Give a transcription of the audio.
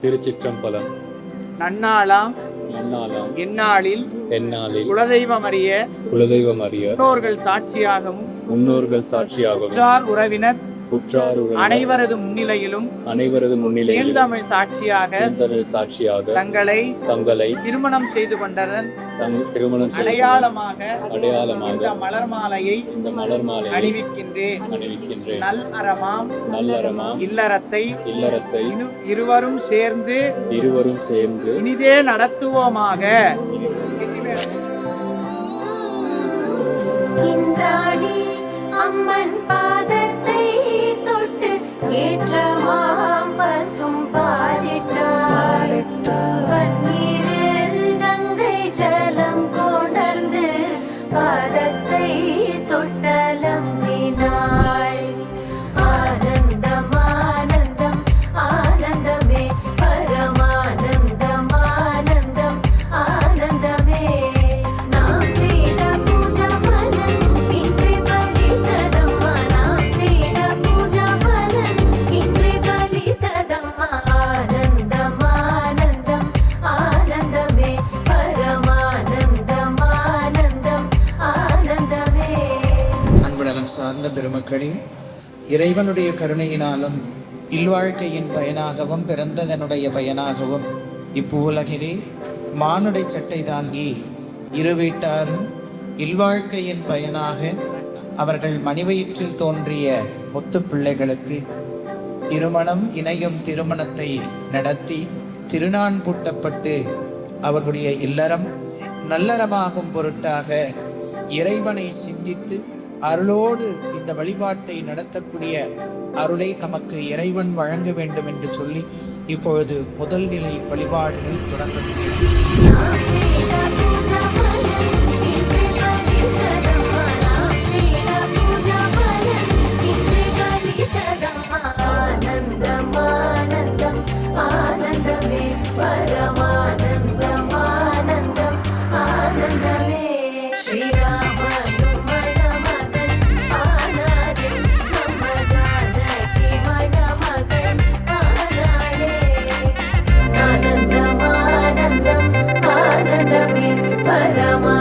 திருச்சிற்றம்பலம். நன்னாளாம் எந்நாளில் குலதெய்வம் அறிய முன்னோர்கள் சாட்சியாகவும் உற்றார் உறவினர் அனைவரது முன்னிலையிலும் தமிழ் சாட்சியாக தங்களை திருமணம் செய்து கொண்டதன் அடையாளமாக இந்த மலர் மாலையை அணிவிக்கின்றேன். நல்லறமாம் இல்லறத்தை இருவரும் சேர்ந்து இனிதே நடத்துவோமாக. அம்மன் பாதத்தை தொட்டு ஏற்றமாம் பசும் பாதிட்டார். பன்னீரில் கங்கை ஜலம் கொணர்ந்து பாதத்தை தொட்டலம் வினாள். ஆனந்தம் ஆனந்தம் ஆனந்தமே பரமானந்தம் ஆனந்தம் ஆனந்தமே. நாம் செய்த பூஜா பலன் இன்றி பலித்ததம்மா. நாம் செய்த பூஜா பலன் இன்றி பலித்ததம்மா. ஆனந்தம் ஆனந்தம் ஆனந்தமே பரமானந்தம் ஆனந்தம் ஆனந்தமே. அன்புடலம் சார்ந்த பெருமக்களே, இறைவனுடைய கருணையினாலும் இல்வாழ்க்கையின் பயனாகவும் பிறந்ததனுடைய பயனாகவும் இப்புலகிலே மானுடை சட்டை தாங்கி இரு வீட்டாரும் இல்வாழ்க்கையின் பயனாக அவர்கள் மணிவயிற்றில் தோன்றிய முத்து பிள்ளைகளுக்கு இருமணம் இணையும் திருமணத்தை நடத்தி திருநான் பூட்டப்பட்டு அவர்களுடைய இல்லறம் நல்லறமாகும் பொருட்டாக இறைவனை சிந்தித்து அருளோடு இந்த வழிபாட்டை நடத்தக்கூடிய அருளை நமக்கு இறைவன் வழங்க வேண்டும் என்று சொல்லி இப்பொழுது முதல் நிலை வழிபாடுகள் தொடங்குகின்றன. பரமா